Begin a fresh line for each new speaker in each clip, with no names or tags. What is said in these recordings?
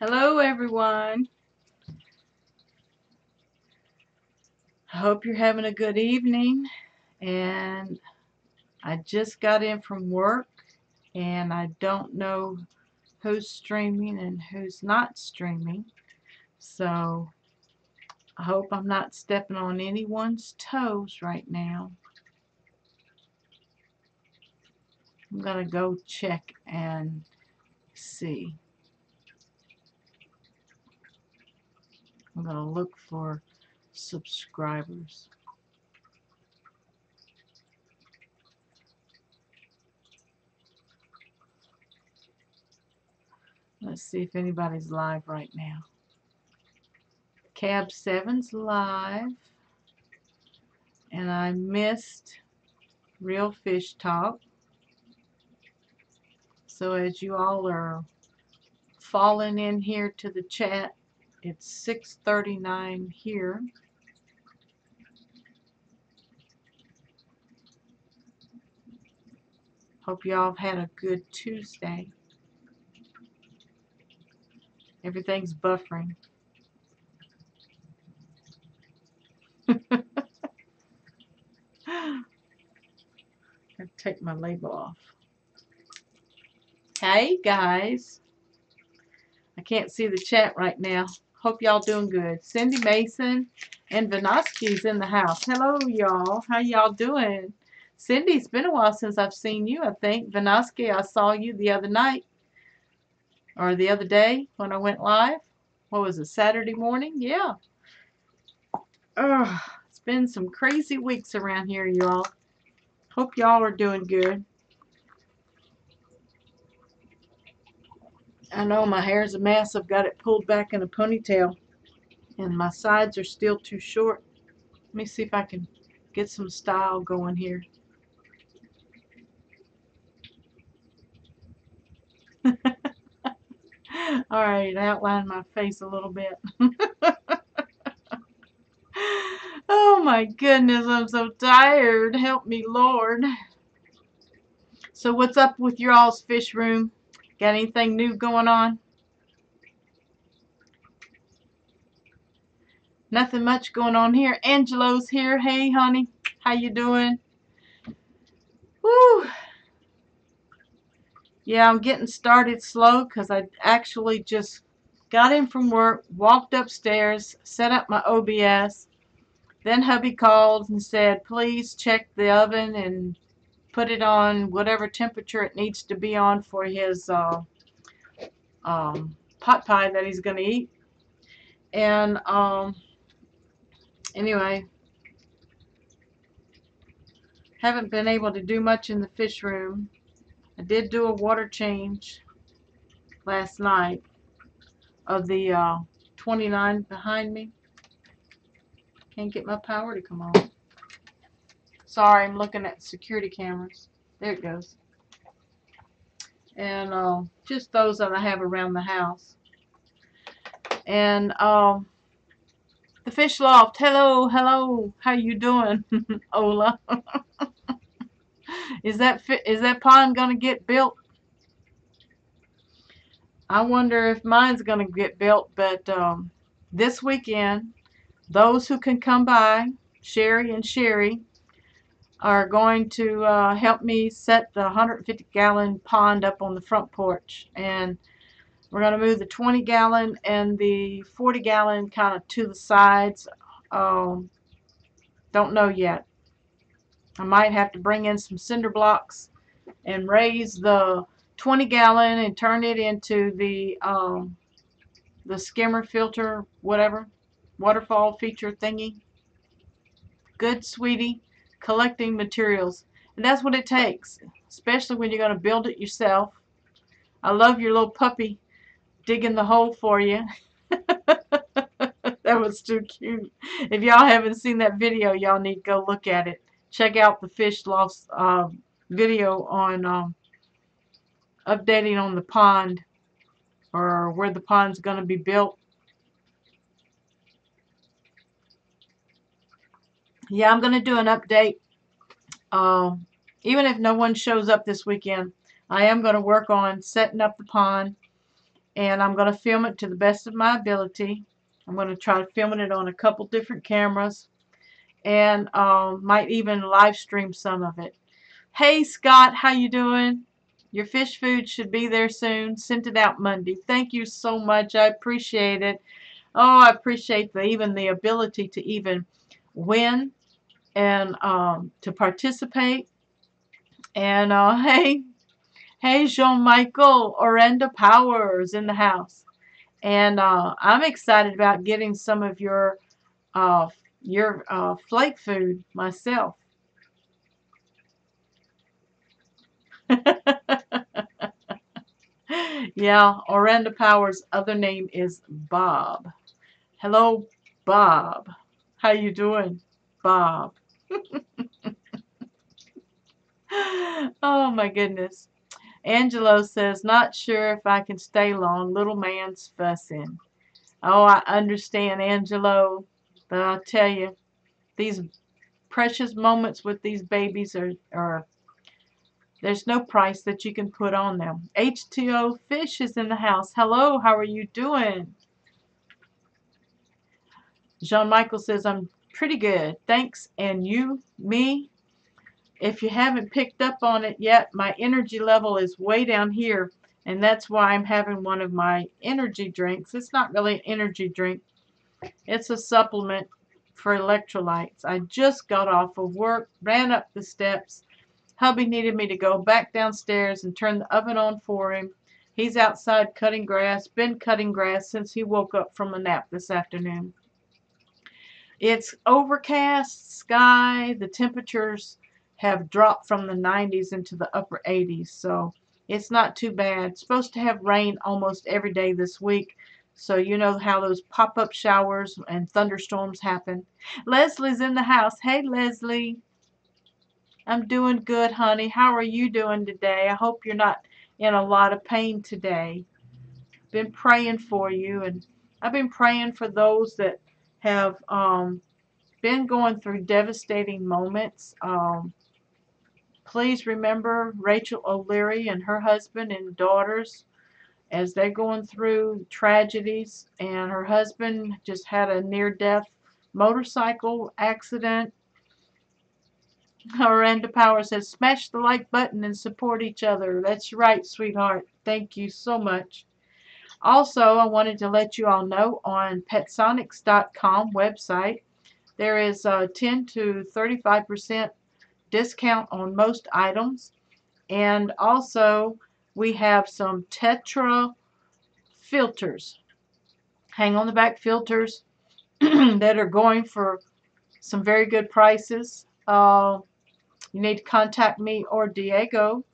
Hello, everyone. I hope you're having a good evening. And I just got in from work, and I don't know who's streaming and who's not streaming. So I hope I'm not stepping on anyone's toes right now. I'm going to go check and see. I'm going to look for subscribers. Let's see if anybody's live right now. Cab 7's live. And I missed Real Fish Talk. So as you all are falling in here to the chat, it's 6:39 here. Hope y'all have had a good Tuesday. Everything's buffering. I'll take my label off. Hey guys. I can't see the chat right now. Hope y'all doing good. Cindy Mason and Vinoski's in the house. Hello y'all. How y'all doing? Cindy, it's been a while since I've seen you, I think. Vinoski, I saw you the other night. Or the other day when I went live. What was it, Saturday morning? Yeah. It's been some crazy weeks around here, y'all. Hope y'all are doing good. I know my hair's a mess. I've got it pulled back in a ponytail. And my sides are still too short. Let me see if I can get some style going here. Alright, outline my face a little bit. Oh my goodness, I'm so tired. Help me, Lord. So what's up with your all's fish room? Got anything new going on? Nothing much going on here. Angelo's here. Hey, honey. How you doing? Woo. Yeah, I'm getting started slow because I actually just got in from work, walked upstairs, set up my OBS. Then hubby called and said, please check the oven and put it on whatever temperature it needs to be on for his pot pie that he's going to eat. And anyway, haven't been able to do much in the fish room. I did do a water change last night of the 29 behind me. Can't get my power to come on. Sorry, I'm looking at security cameras. There it goes. And just those that I have around the house. And the fish loft. Hello, hello. How you doing, Ola? Is that pond gonna get built? I wonder if mine's gonna get built. But this weekend, those who can come by, Sherry and Sherry, are going to help me set the 150-gallon pond up on the front porch. And we're going to move the 20-gallon and the 40-gallon kind of to the sides. Don't know yet. I might have to bring in some cinder blocks and raise the 20-gallon and turn it into the skimmer filter, whatever, waterfall feature thingy. Good, sweetie. Collecting materials. And that's what it takes, especially when you're going to build it yourself. I love your little puppy digging the hole for you. That was too cute. If y'all haven't seen that video, y'all need to go look at it. Check out the fish loss video on updating on the pond, or where the pond's going to be built. Yeah, I'm going to do an update even if no one shows up this weekend, I am going to work on setting up the pond, and I'm going to film it to the best of my ability. I'm going to try to film it on a couple different cameras, and might even live stream some of it. Hey Scott, how you doing? Your fish food should be there soon. Sent it out Monday. Thank you so much. I appreciate it. Oh, I appreciate even the ability to even win and to participate. And hey, Jean-Michael, Orenda Powers in the house. And I'm excited about getting some of uh, your flake food myself. Yeah, Orenda Powers' other name is Bob. Hello, Bob. How you doing, Bob? Oh my goodness. Angelo says, not sure if I can stay long. Little man's fussing. Oh, I understand, Angelo. But I'll tell you, these precious moments with these babies are there's no price that you can put on them. H2O Fish is in the house. Hello, how are you doing? Jean-Michael says, I'm pretty good. Thanks. And you, me? If you haven't picked up on it yet, my energy level is way down here. And that's why I'm having one of my energy drinks. It's not really an energy drink. It's a supplement for electrolytes. I just got off of work, ran up the steps. Hubby needed me to go back downstairs and turn the oven on for him. He's outside cutting grass, been cutting grass since he woke up from a nap this afternoon. It's overcast sky. The temperatures have dropped from the 90s into the upper 80s, so it's not too bad. It's supposed to have rain almost every day this week, so you know how those pop-up showers and thunderstorms happen. Leslie's in the house. Hey, Leslie. I'm doing good, honey. How are you doing today? I hope you're not in a lot of pain today. Been praying for you, and I've been praying for those that have been going through devastating moments. Please remember Rachel O'Leary and her husband and daughters as they're going through tragedies, and her husband just had a near-death motorcycle accident. Miranda Power says, smash the like button and support each other. That's right, sweetheart. Thank you so much. Also, I wanted to let you all know on petsonics.com website, there is a 10 to 35% discount on most items. And also, we have some Tetra filters, hang on the back filters that are going for some very good prices. You need to contact me or Diego.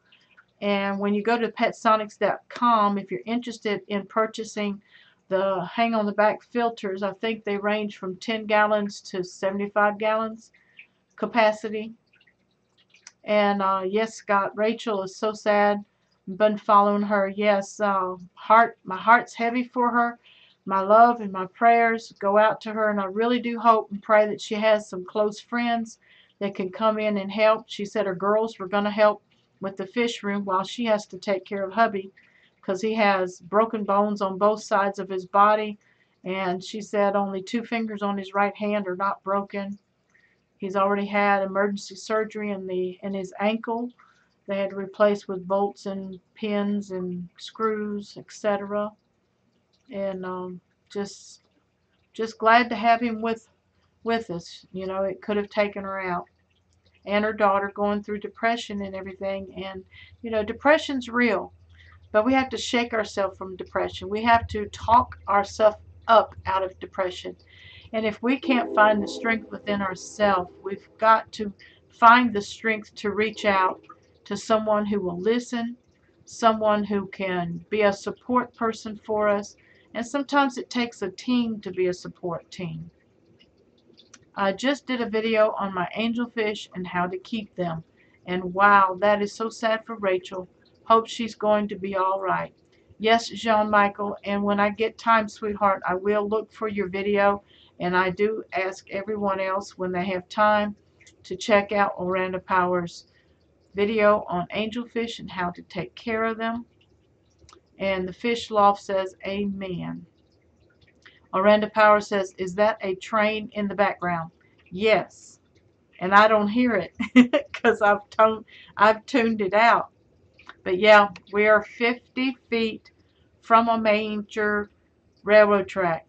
And when you go to petsonics.com, if you're interested in purchasing the hang on the back filters, I think they range from 10 gallons to 75 gallons capacity. And yes, Scott, Rachel is so sad. Been following her. Yes, my heart's heavy for her. My love and my prayers go out to her, and I really do hope and pray that she has some close friends that can come in and help. She said her girls were going to help with the fish room while she has to take care of hubby because he has broken bones on both sides of his body, and she said only 2 fingers on his right hand are not broken. He's already had emergency surgery in his ankle. They had to replace with bolts and pins and screws, etc. And just glad to have him with us. You know, it could have taken her out. And her daughter going through depression and everything. And you know, depression's real, but we have to shake ourselves from depression. We have to talk ourselves up out of depression. And if we can't find the strength within ourselves, we've got to find the strength to reach out to someone who will listen, someone who can be a support person for us. And sometimes it takes a team to be a support team. I just did a video on my angelfish and how to keep them. And wow, that is so sad for Rachel. Hope she's going to be all right. Yes, Jean-Michael, and when I get time, sweetheart, I will look for your video. And I do ask everyone else when they have time to check out Orenda Powers' video on angelfish and how to take care of them. And the Fish Loft says, amen. Orlando Power says, is that a train in the background? Yes. And I don't hear it because I've tuned it out. But yeah, we are 50 feet from a major railroad track.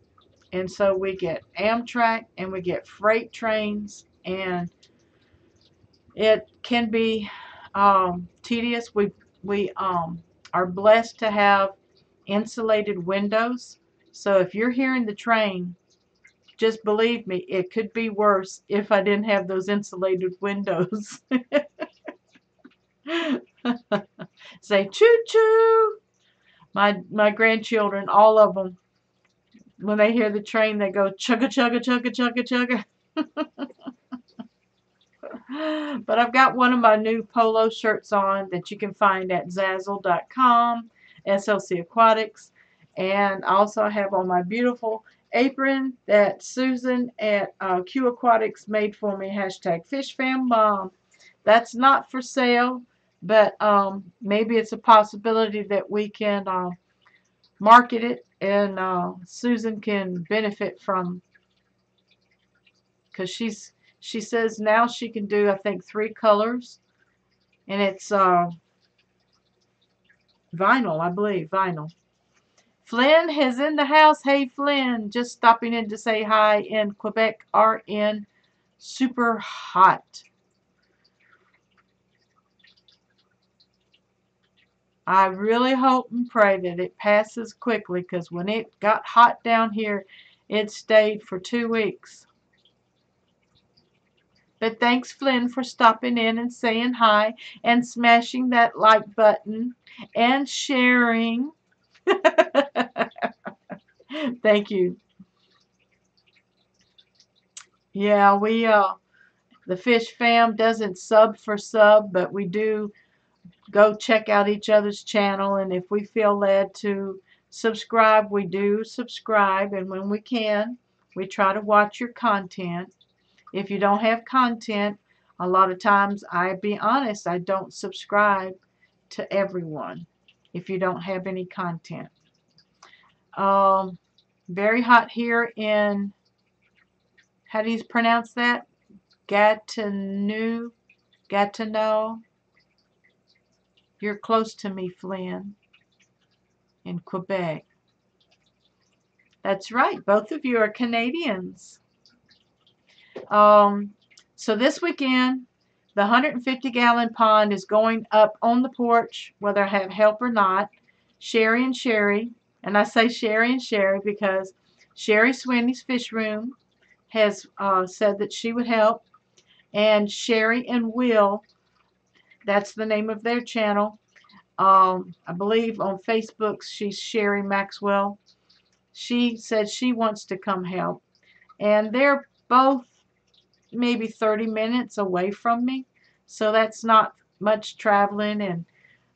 And so we get Amtrak and we get freight trains, and it can be tedious. We are blessed to have insulated windows. So if you're hearing the train, just believe me, it could be worse if I didn't have those insulated windows. Say choo choo. My grandchildren, all of them, when they hear the train, they go chugga chugga chugga chugga chugga. But I've got one of my new polo shirts on that you can find at Zazzle.com, SLC Aquatics. And I also have on my beautiful apron that Susan at Q Aquatics made for me, hashtag FISHFAM. That's not for sale, but maybe it's a possibility that we can market it, and Susan can benefit from, because she says now she can do, I think, 3 colors, and it's vinyl, I believe, vinyl. Flynn is in the house. Hey Flynn, just stopping in to say hi in Quebec, RN, super hot. I really hope and pray that it passes quickly, because when it got hot down here, it stayed for 2 weeks. But thanks, Flynn, for stopping in and saying hi and smashing that like button and sharing. Thank you. Yeah, the Fish Fam doesn't sub for sub, but we do go check out each other's channel, and if we feel led to subscribe, we do subscribe, and when we can, we try to watch your content. If you don't have content, a lot of times, I be honest, I don't subscribe to everyone if you don't have any content. Very hot here in, how do you pronounce that? Gatineau. You're close to me, Flynn, in Quebec. That's right, both of you are Canadians. So this weekend, the 150-gallon pond is going up on the porch, whether I have help or not. Sherry and Sherry, and I say Sherry and Sherry because Sherry Sweeney's Fish Room has said that she would help, and Sherry and Will, that's the name of their channel. I believe on Facebook she's Sherry Maxwell. She said she wants to come help, and they're both maybe 30 minutes away from me, so that's not much traveling, and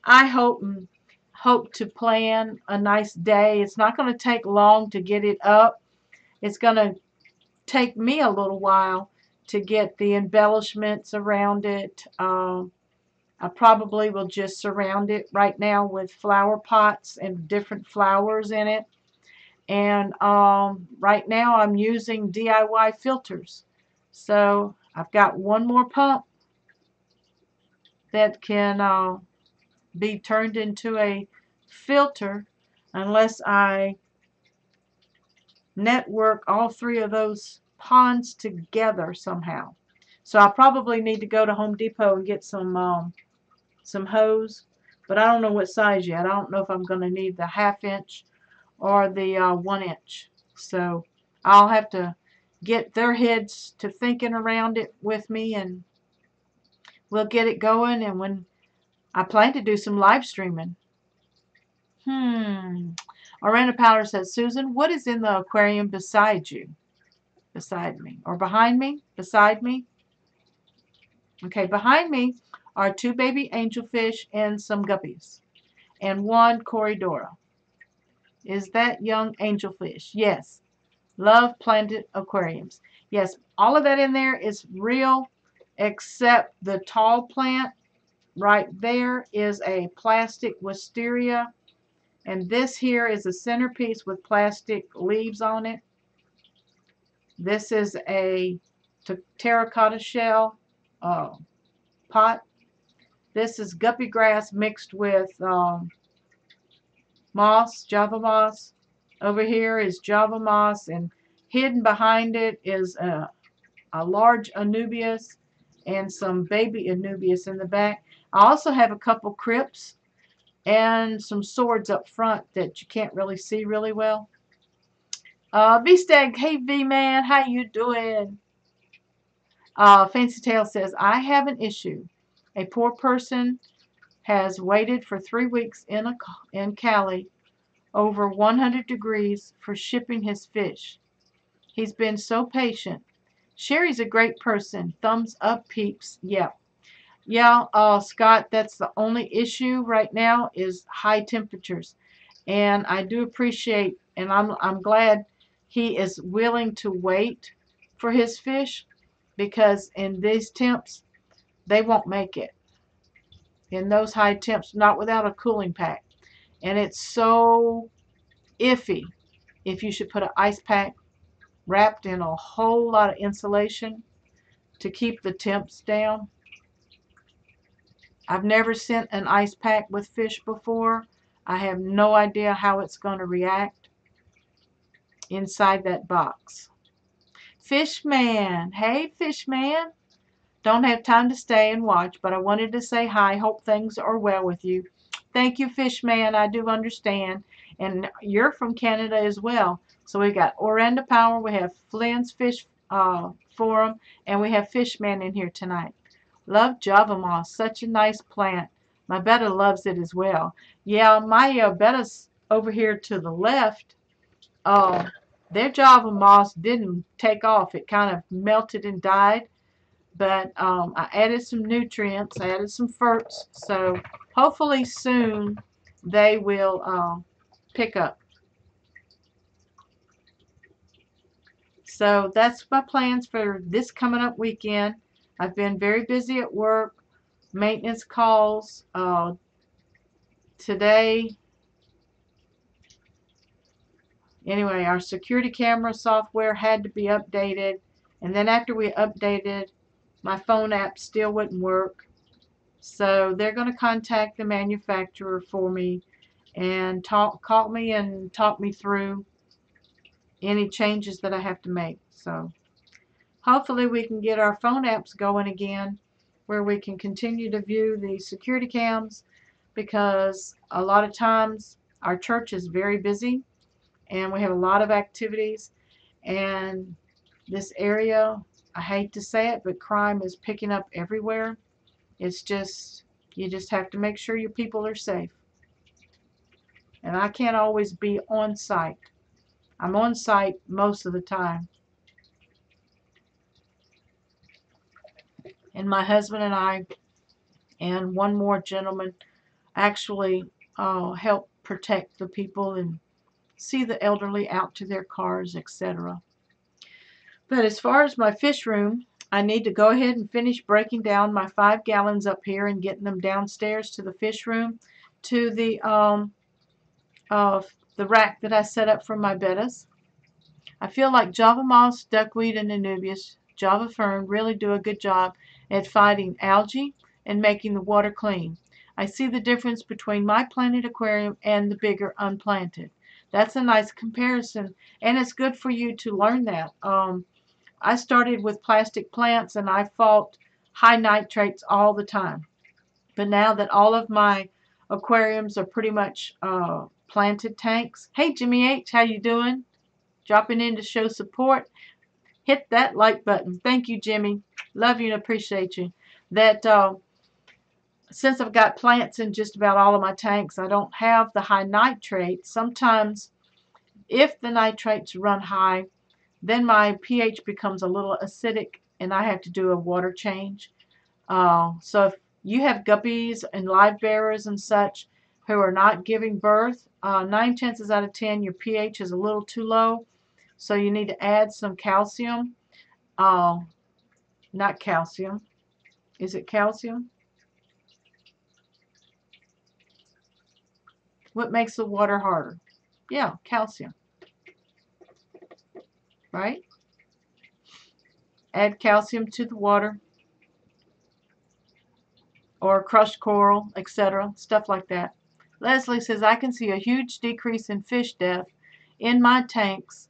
I hope to plan a nice day. It's not going to take long to get it up. It's going to take me a little while to get the embellishments around it. I probably will just surround it right now with flower pots and different flowers in it. And right now I'm using DIY filters. So I've got one more pump that can be turned into a filter unless I network all 3 of those ponds together somehow. So I probably need to go to Home Depot and get some hose, but I don't know what size yet. I don't know if I'm going to need the 1/2 inch or the 1 inch. So I'll have to get their heads to thinking around it with me, and we'll get it going. And when I plan to do some live streaming. Orlando Powder says, Susan, what is in the aquarium beside you? Beside me. Or behind me? Beside me? Okay, behind me are 2 baby angelfish and some guppies. And 1 Corydora. Is that young angelfish? Yes. Love planted aquariums. Yes, all of that in there is real except the tall plant. right there is a plastic wisteria, and this here is a centerpiece with plastic leaves on it. This is a terracotta shell pot. This is guppy grass mixed with moss, Java moss. Over here is Java moss, and hidden behind it is a large anubias and some baby anubias in the back. I also have a couple crypts and some swords up front that you can't really see really well. V-Stag, hey V-Man, how you doing? Fancy Tail says, I have an issue. A poor person has waited for 3 weeks in Cali over 100 degrees for shipping his fish. He's been so patient. Sherry's a great person. Thumbs up, peeps. Yeah. Yeah, Scott, that's the only issue right now is high temperatures. And I do appreciate, and I'm glad he is willing to wait for his fish, because in these temps, they won't make it. In those high temps, not without a cooling pack. And it's so iffy if you should put an ice pack wrapped in a whole lot of insulation to keep the temps down. I've never sent an ice pack with fish before. I have no idea how it's going to react inside that box. Fishman, hey Fishman. Don't have time to stay and watch, but I wanted to say hi. Hope things are well with you. Thank you, Fishman. I do understand. And you're from Canada as well. So we got Orlando Power, we have Flynn's Fish Forum, and we have Fishman in here tonight. Love Java moss, such a nice plant. My betta loves it as well. Yeah, my betta's over here to the left. Their Java moss didn't take off. It kind of melted and died. But I added some nutrients, I added some ferts, so hopefully soon they will pick up. So that's my plans for this coming up weekend. I've been very busy at work, maintenance calls. Today, anyway, our security camera software had to be updated, and then after we updated, my phone app still wouldn't work. So they're going to contact the manufacturer for me and call me and talk me through any changes that I have to make. So hopefully we can get our phone apps going again, where we can continue to view the security cams, because a lot of times our church is very busy and we have a lot of activities, and this area, I hate to say it, but crime is picking up everywhere. It's just, you just have to make sure your people are safe. And I can't always be on site. I'm on site most of the time. And my husband and I and one more gentleman actually help protect the people and see the elderly out to their cars, etc. But as far as my fish room, I need to go ahead and finish breaking down my 5 gallons up here and getting them downstairs to the fish room, to the rack that I set up for my bettas. I feel like Java moss, duckweed, and anubias, Java fern really do a good job at fighting algae and making the water clean. I see the difference between my planted aquarium and the bigger unplanted. That's a nice comparison, and it's good for you to learn that. I started with plastic plants and I fought high nitrates all the time. But now that all of my aquariums are pretty much planted tanks. Hey Jimmy H, how you doing? Dropping in to show support. Hit that like button. Thank you, Jimmy. Love you and appreciate you. That since I've got plants in just about all of my tanks, I don't have the high nitrates. Sometimes if the nitrates run high, then my pH becomes a little acidic and I have to do a water change. So if you have guppies and live bearers and such who are not giving birth, 9 chances out of 10 your pH is a little too low. So you need to add some calcium. Not calcium. Is it calcium? What makes the water harder? Yeah, calcium, right? Add calcium to the water, or crushed coral, etc., stuff like that. Leslie says, I can see a huge decrease in fish death in my tanks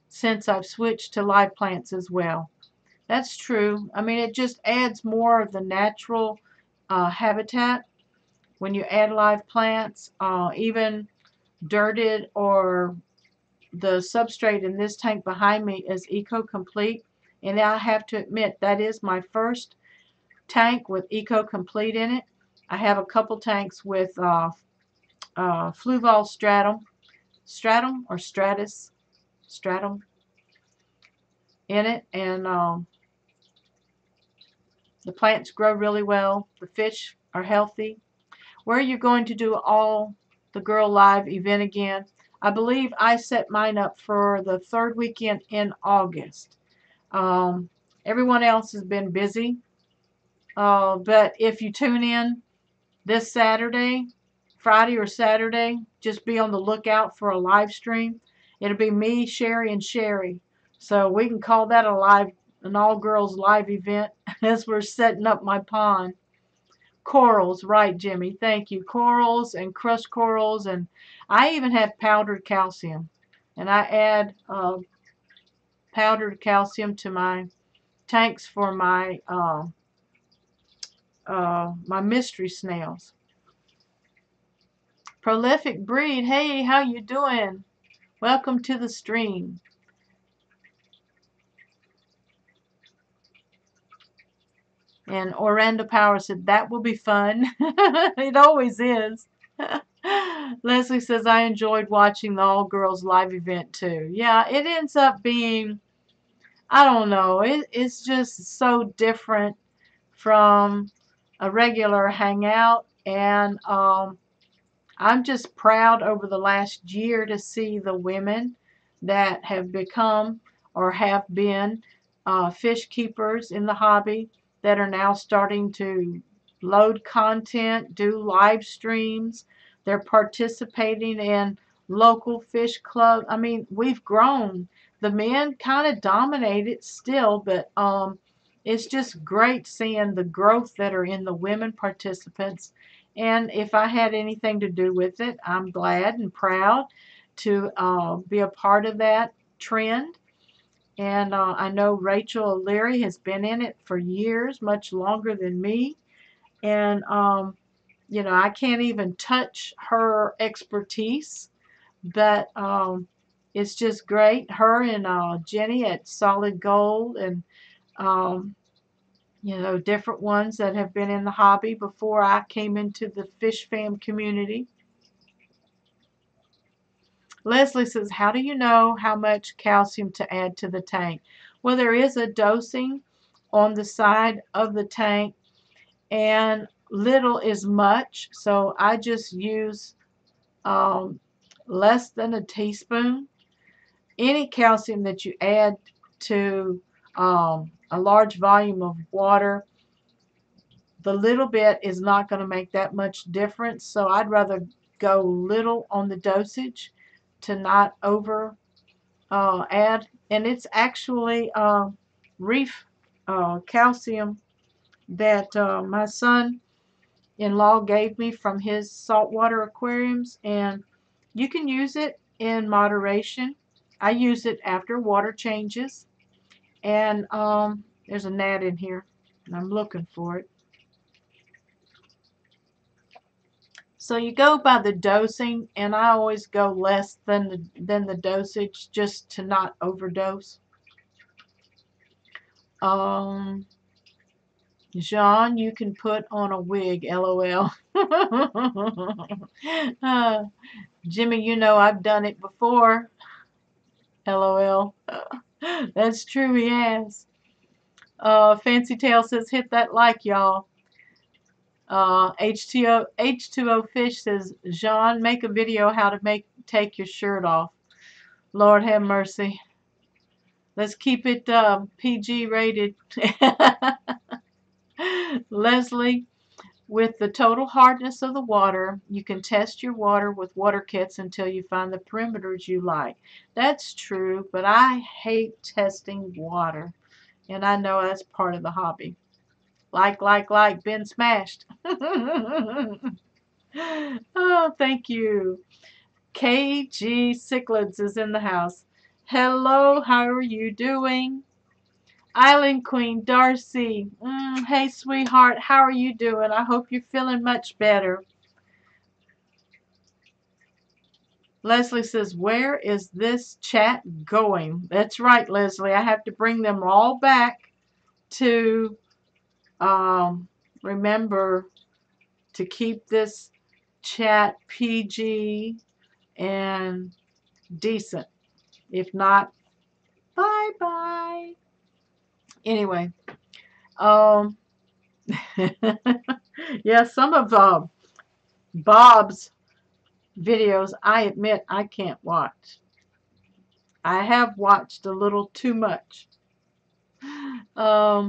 since I've switched to live plants as well. That's true. I mean, it just adds more of the natural habitat when you add live plants, even dirted, or the substrate in this tank behind me is Eco Complete. And I have to admit, that is my first tank with Eco Complete in it. I have a couple tanks with Fluval Stratum or Stratum in it, and the plants grow really well. The fish are healthy. Where are you going to do all the Girl Live event again? I believe I set mine up for the third weekend in August. Everyone else has been busy, but if you tune in this Saturday, Friday or Saturday, just be on the lookout for a live stream. It'll be me, Sherry, and Sherry. So we can call that an all-girls live event as we're setting up my pond. Corals, right, Jimmy? Thank you. Corals and crushed corals, and I even have powdered calcium. And I add powdered calcium to my tanks for my my mystery snails. Prolific Breed, hey, how you doing? Welcome to the stream. And Orlando Power said, that will be fun. It always is. Leslie says, I enjoyed watching the All Girls live event too. Yeah, it ends up being, I don't know, it's just so different from a regular hangout. And I'm just proud over the last year to see the women that have become or have been fish keepers in the hobby that are now starting to load content, do live streams. They're participating in local fish club. I mean, we've grown. The men kind of dominate it still, but it's just great seeing the growth that are in the women participants. And if I had anything to do with it, I'm glad and proud to be a part of that trend. And I know Rachel O'Leary has been in it for years, much longer than me. And, you know, I can't even touch her expertise, but it's just great. Her and Jenny at Solid Gold, and, you know, different ones that have been in the hobby before I came into the FISHFAM community. Leslie says, how do you know how much calcium to add to the tank? Well, there is a dosing on the side of the tank, and little is much, so I just use less than a teaspoon. Any calcium that you add to a large volume of water, the little bit is not going to make that much difference, so I'd rather go little on the dosage to not over add. And it's actually reef calcium that my son-in-law gave me from his saltwater aquariums, and you can use it in moderation. I use it after water changes, and there's a gnat in here, and I'm looking for it. So you go by the dosing, and I always go less than the dosage just to not overdose. Jean, you can put on a wig, LOL. Jimmy, you know I've done it before, LOL. That's true, he has. Fancy Tail says, hit that like, y'all. H2O Fish says, Jean, make a video how to take your shirt off. Lord have mercy. Let's keep it PG rated. Leslie, With the total hardness of the water, you can test your water with water kits until you find the perimeters you like. That's true, but I hate testing water. And I know that's part of the hobby. Like, been smashed. Oh, thank you. KG Cichlids is in the house. Hello, how are you doing? Island Queen Darcy. Hey, sweetheart, how are you doing? I hope you're feeling much better. Leslie says, where is this chat going? That's right, Leslie. I have to bring them all back to remember to keep this chat PG and decent. If not, bye-bye. Anyway, um, yeah, some of Bob's videos, I admit I can't watch. I have watched a little too much. KG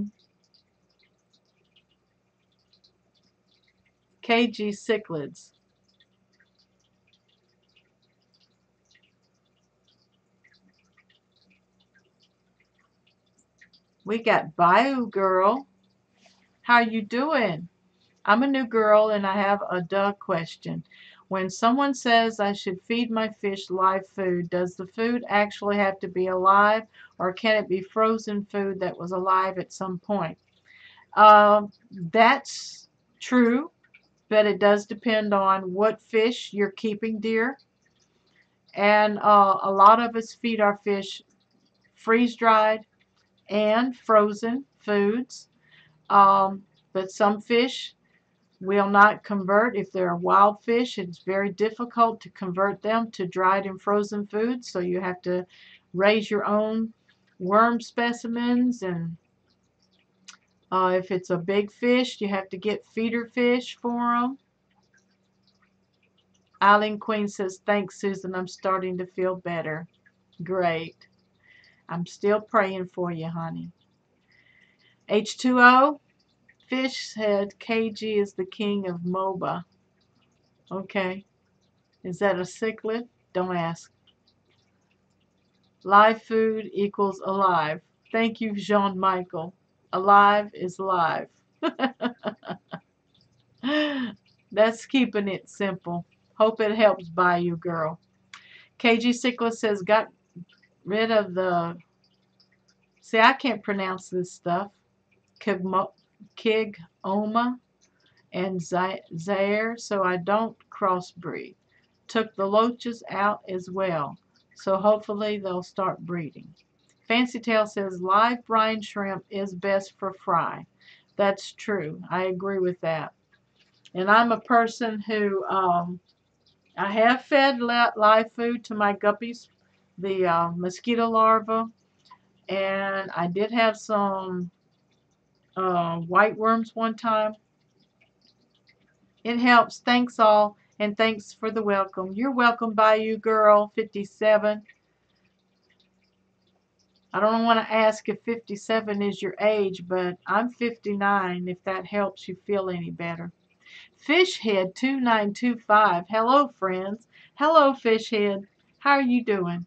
Cichlids. We got Bayou Girl. How you doing? I'm a new girl and I have a duh question. When someone says I should feed my fish live food, does the food actually have to be alive or can it be frozen food that was alive at some point? That's true, but it does depend on what fish you're keeping, dear. And a lot of us feed our fish freeze-dried and frozen foods. But some fish will not convert. If they're wild fish, it's very difficult to convert them to dried and frozen foods. So you have to raise your own worm specimens. And if it's a big fish, you have to get feeder fish for them. Eileen Queen says, thanks, Susan. I'm starting to feel better. Great. I'm still praying for you, honey. H2O. Fish said KG is the king of MOBA. Okay. Is that a cichlid? Don't ask. Live food equals alive. Thank you, Jean Michael. Alive is live. That's keeping it simple. Hope it helps Bayou Girl. KG Cichlid says, got rid of the... See, I can't pronounce this stuff. Kigoma and Zaire, so I don't crossbreed. Took the loaches out as well, so hopefully they'll start breeding. Fancy Tail says live brine shrimp is best for fry. That's true. I agree with that. And I'm a person who I have fed live food to my guppies, the mosquito larvae, and I did have some white worms one time. It helps. Thanks all, and thanks for the welcome. You're welcome, Bayou Girl 57. I don't want to ask if 57 is your age, but I'm 59, if that helps you feel any better. Fishhead 2925. Hello, friends. Hello, Fishhead. How are you doing?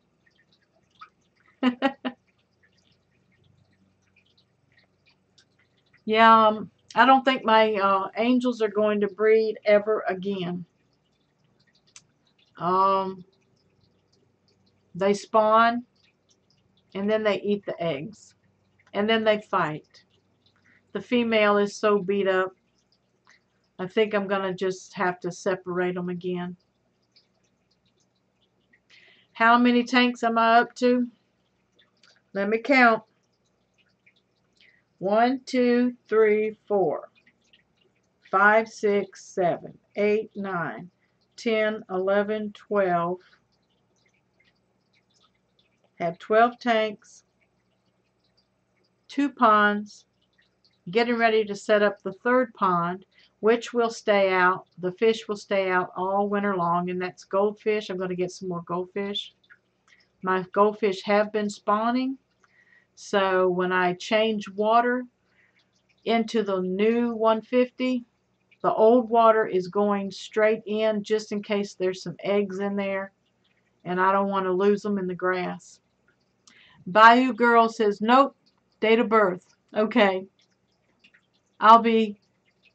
Yeah, I don't think my angels are going to breed ever again. They spawn, and then they eat the eggs, and then they fight. The female is so beat up, I think I'm going to just have to separate them again. How many tanks am I up to? Let me count. 1, 2, 3, 4, 5, 6, 7, 8, 9, 10, 11, 12. Have 12 tanks, 2 ponds, getting ready to set up the third pond, which will stay out. The fish will stay out all winter long, and that's goldfish. I'm going to get some more goldfish. My goldfish have been spawning, so when I change water into the new 150, The old water is going straight in just in case there's some eggs in there, and I don't want to lose them in the grass. Bayou Girl says, nope, date of birth. Okay, I'll be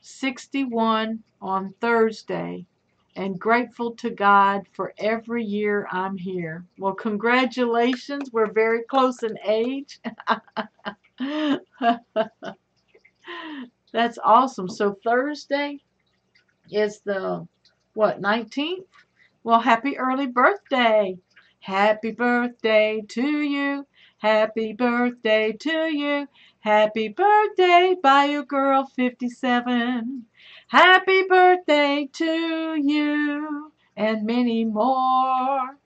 61 on Thursday, and grateful to God for every year I'm here. Well, congratulations. We're very close in age. That's awesome. So Thursday is the, what, 19th? Well, happy early birthday. Happy birthday to you. Happy birthday to you. Happy birthday, Bayou Girl 57. Happy birthday to you and many more.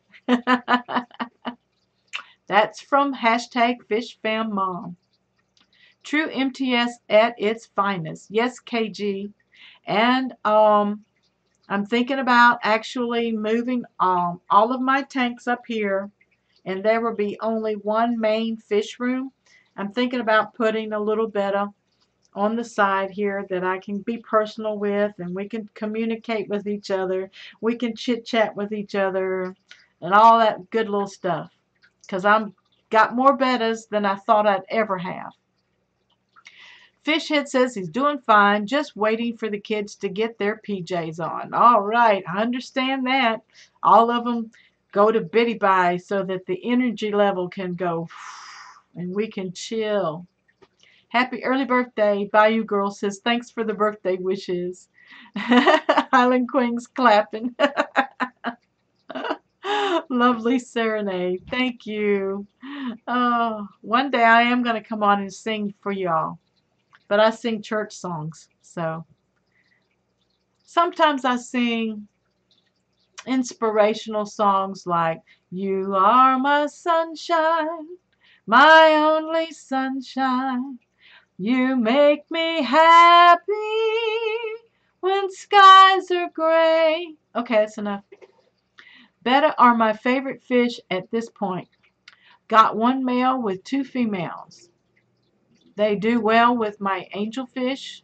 That's from hashtag FISHFAMMom. True MTS at its finest. Yes, KG. And I'm thinking about actually moving all of my tanks up here, and there will be only one main fish room. I'm thinking about putting a little betta on the side here that I can be personal with, and we can communicate with each other. We can chit chat with each other and all that good little stuff, because I'm got more bettas than I thought I'd ever have. Fishhead says he's doing fine, just waiting for the kids to get their PJs on. All right, I understand that. All of them go to Biddy Bye so that the energy level can go and we can chill. Happy early birthday. Bayou Girl says thanks for the birthday wishes. Highland Queen's clapping. Lovely serenade. Thank you. Oh, one day I am going to come on and sing for y'all. But I sing church songs, so sometimes I sing inspirational songs like You Are My Sunshine, My Only Sunshine. You make me happy when skies are gray. Okay, that's enough. Betta are my favorite fish at this point. Got one male with 2 females. They do well with my angelfish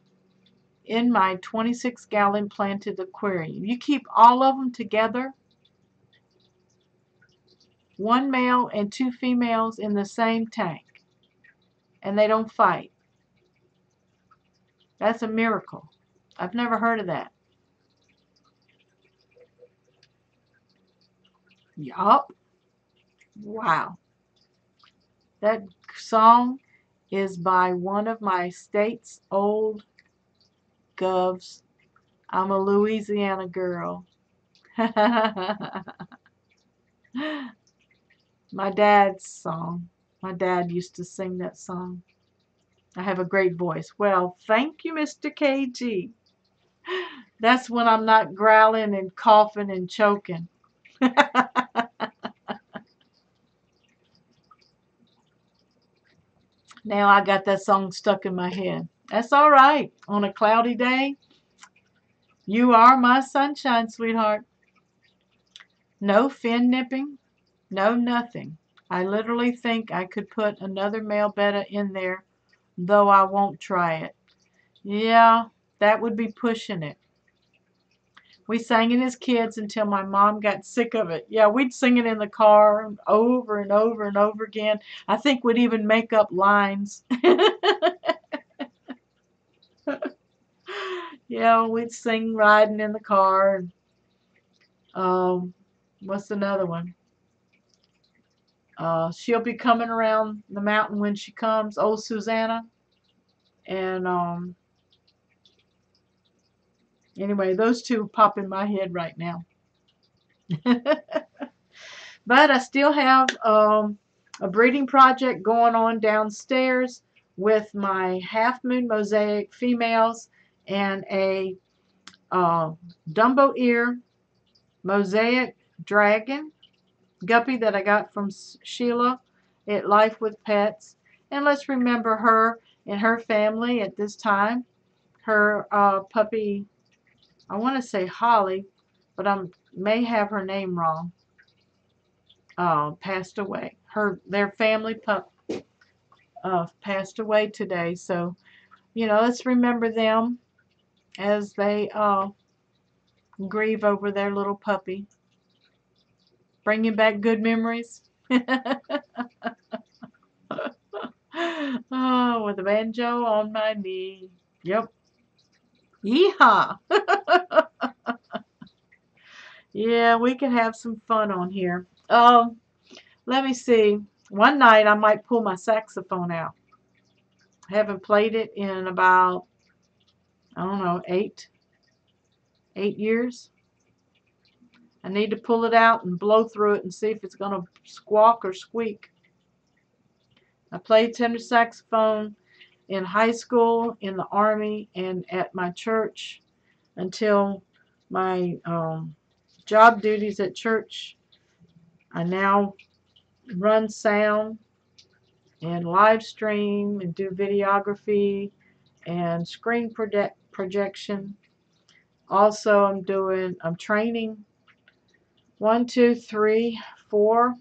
in my 26-gallon planted aquarium. You keep all of them together, one male and 2 females in the same tank, and they don't fight. That's a miracle. I've never heard of that. Yup. Wow. That song is by one of my state's old govs. I'm a Louisiana girl. My dad's song. My dad used to sing that song. I have a great voice. Well, thank you, Mr. KG. That's when I'm not growling and coughing and choking. Now I got that song stuck in my head. That's all right. On a cloudy day, you are my sunshine, sweetheart. No fin nipping. No nothing. I literally think I could put another male betta in there, though I won't try it. Yeah, that would be pushing it. We sang it as kids until my mom got sick of it. Yeah, we'd sing it in the car over and over and over again. I think we'd even make up lines. Yeah, we'd sing riding in the car. What's another one? She'll be coming around the mountain when she comes, old Susanna. And anyway, those two pop in my head right now. But I still have a breeding project going on downstairs with my half moon mosaic females and a Dumbo ear mosaic dragon guppy that I got from Sheila at Life with Pets. And let's remember her and her family at this time. Her puppy, I want to say Holly, but I may have her name wrong, passed away. Their family pup passed away today. So, let's remember them. as they grieve over their little puppy. Bringing back good memories. Oh, with a banjo on my knee. Yep. Yeehaw. Yeah, we can have some fun on here. Let me see. One night I might pull my saxophone out. I haven't played it in about, I don't know, eight years. I need to pull it out and blow through it and see if it's going to squawk or squeak. I played tenor saxophone in high school, in the Army, and at my church until my job duties at church. I now run sound and live stream and do videography and screen projection. Also, I'm training 1, 2, 3, 4,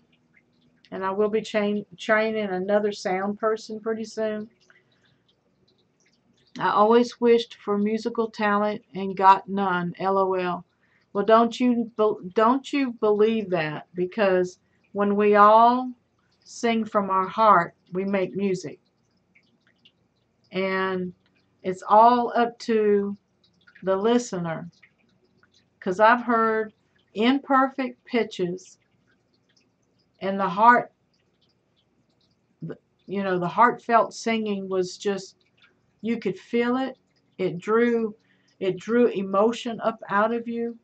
and I will be training another sound person pretty soon. I always wished for musical talent and got none. LOL. Well, don't you believe that? Because when we all sing from our heart, we make music, and it's all up to the listener. Because I've heard imperfect pitches, and the heartfelt singing was just, you could feel it. It drew emotion up out of you.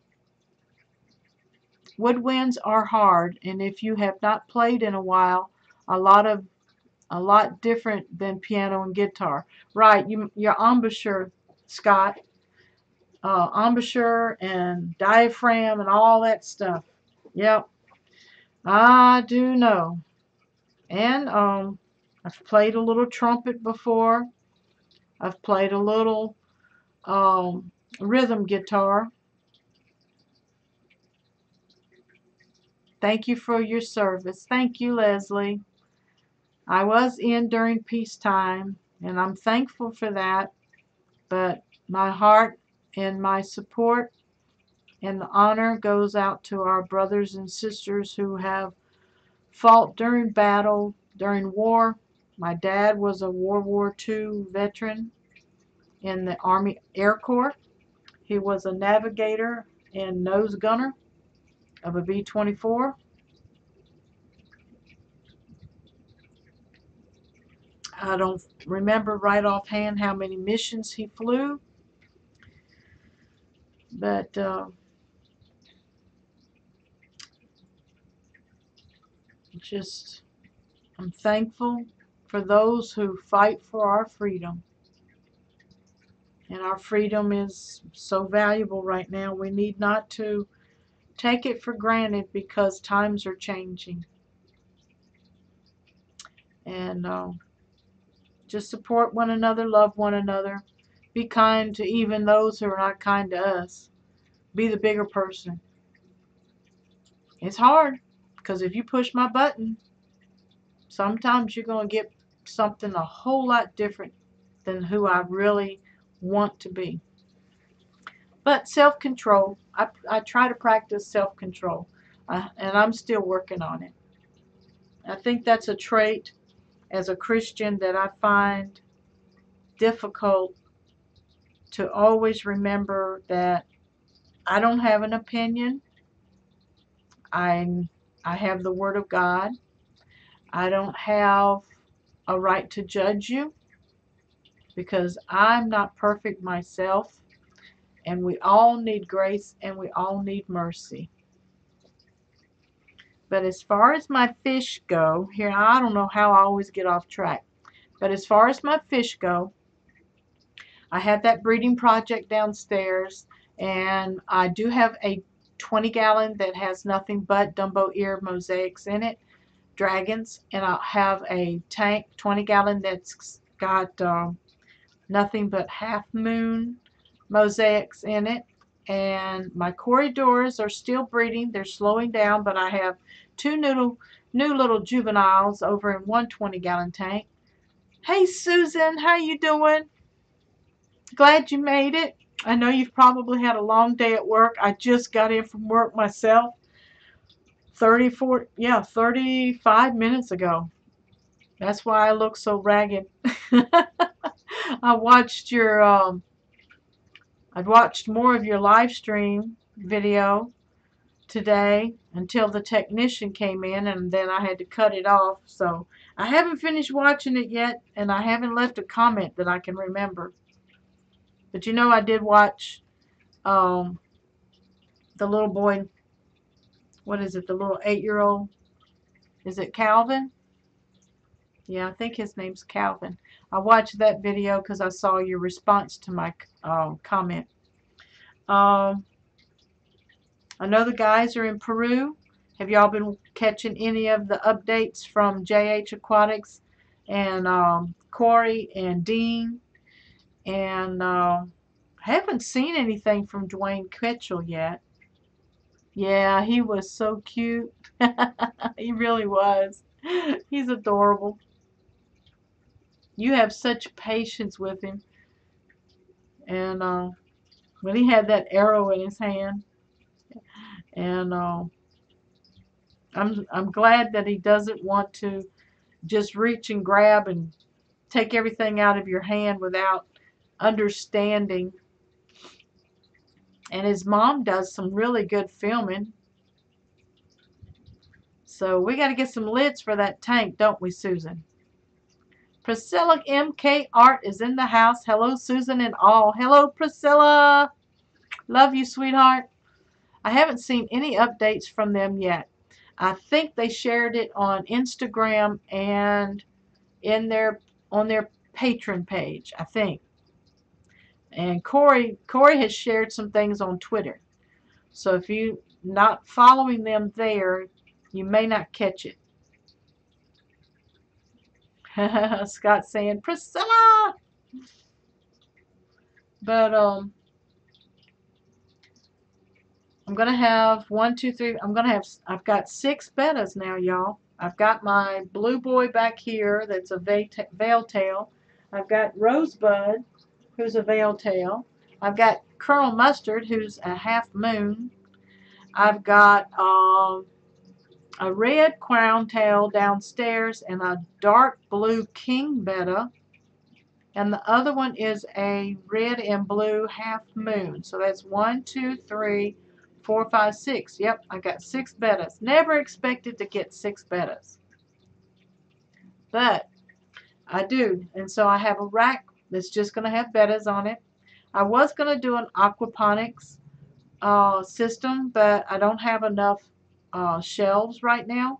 Woodwinds are hard, and if you have not played in a while, a lot different than piano and guitar. Right, your embouchure, Scott, embouchure and diaphragm and all that stuff. Yep, I do know. And I've played a little trumpet before. I've played a little rhythm guitar. Thank you for your service. Thank you, Leslie. I was in during peacetime, and I'm thankful for that. But my heart and my support and the honor goes out to our brothers and sisters who have fought during battle, during war. My dad was a World War II veteran in the Army Air Corps. He was a navigator and nose gunner of a B-24. I don't remember right offhand how many missions he flew, but I'm thankful for those who fight for our freedom. And our freedom is so valuable right now. We need not to take it for granted because times are changing. And just support one another, love one another, be kind to even those who are not kind to us. Be the bigger person. It's hard because if you push my button, sometimes you're going to get something a whole lot different than who I really want to be. But self-control, I try to practice self-control, and I'm still working on it. I think that's a trait as a Christian that I find difficult to always remember, that I don't have an opinion. I have the Word of God. I don't have a right to judge you because I'm not perfect myself, and we all need grace and we all need mercy. But as far as my fish go, here, I don't know how I always get off track, but as far as my fish go, I have that breeding project downstairs, and I do have a 20-gallon that has nothing but Dumbo ear mosaics in it, dragons, and I'll have a tank 20-gallon that's got nothing but half moon mosaics in it. And my corridors are still breeding. They're slowing down, but I have two new little juveniles over in one 20-gallon tank. Hey Susan, how you doing? Glad you made it. I know you've probably had a long day at work. I just got in from work myself 35 minutes ago. That's why I look so ragged. I watched your I watched more of your live stream video today until the technician came in, and then I had to cut it off. So I haven't finished watching it yet, and I haven't left a comment that I can remember. But you know, I did watch um, the little boy. What is it? The little 8-year-old. Is it Calvin? Yeah, I think his name's Calvin. I watched that video because I saw your response to my comment. Um, I know the guys are in Peru. Have y'all been catching any of the updates from JH Aquatics and Corey and Dean? And haven't seen anything from Dwayne Ketchell yet. Yeah, he was so cute. He really was. He's adorable. You have such patience with him. And when he had that arrow in his hand, and I'm glad that he doesn't want to just reach and grab and take everything out of your hand without understanding. And his mom does some really good filming. So we got to get some lids for that tank, don't we, Susan? Priscilla MK Art is in the house. Hello, Susan and all. Hello, Priscilla. Love you, sweetheart. I haven't seen any updates from them yet. I think they shared it on Instagram and in their on their patron page, I think. And Corey has shared some things on Twitter. So if you're not following them there, you may not catch it. Scott saying Priscilla, but I'm gonna have one, two, three. I've got 6 bettas now, y'all. I've got my blue boy back here. That's a veil tail. I've got Rosebud, who's a veil tail. I've got Colonel Mustard, who's a half moon. I've got a red crown tail downstairs and a dark blue king betta. And the other one is a red and blue half moon. So that's 1, 2, 3, 4, 5, 6. Yep, I got 6 bettas. Never expected to get 6 bettas. But I do. And so I have a rack that's just going to have bettas on it. I was going to do an aquaponics system, but I don't have enough shelves right now.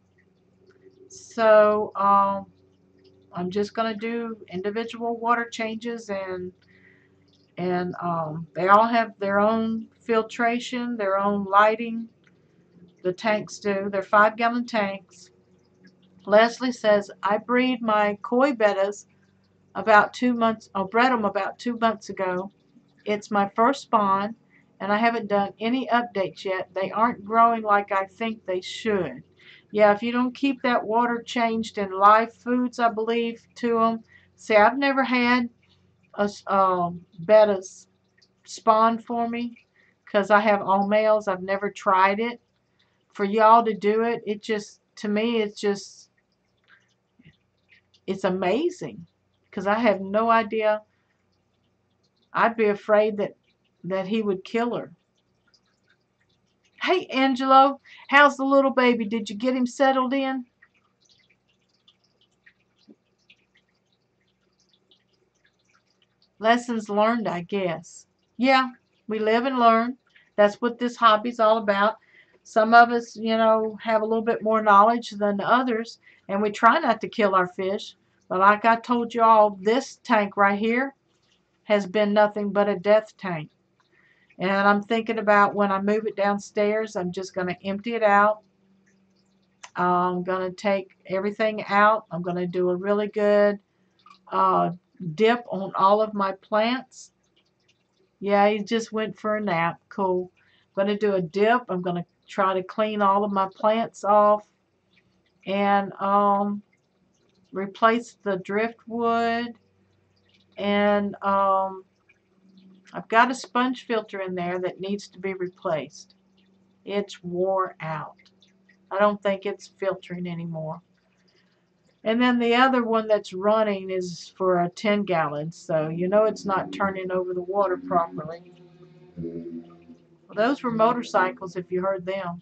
So I'm just going to do individual water changes, and they all have their own filtration, their own lighting. The tanks do. They're 5-gallon tanks. Leslie says, I breed my koi bettas about 2 months, I bred them about 2 months ago. It's my first spawn, and I haven't done any updates yet. They aren't growing like I think they should. Yeah, if you don't keep that water changed in live foods, I believe, to them. See, I've never had a bettas spawn for me because I have all males. I've never tried it. For y'all to do it, it just, to me, it's amazing because I have no idea. I'd be afraid that he would kill her. Hey, Angelo, how's the little baby? Did you get him settled in? Lessons learned, I guess. Yeah, we live and learn. That's what this hobby's all about. Some of us, have a little bit more knowledge than others, and we try not to kill our fish. But like I told you all, this tank right here has been nothing but a death tank. And I'm thinking about when I move it downstairs, I'm just going to empty it out. I'm going to take everything out. I'm going to do a really good dip on all of my plants. Yeah, he just went for a nap. Cool. I'm going to do a dip. I'm going to try to clean all of my plants off and replace the driftwood and I've got a sponge filter in there that needs to be replaced. It's wore out. I don't think it's filtering anymore. And then the other one that's running is for a 10 gallons, so you know it's not turning over the water properly. Well, those were motorcycles if you heard them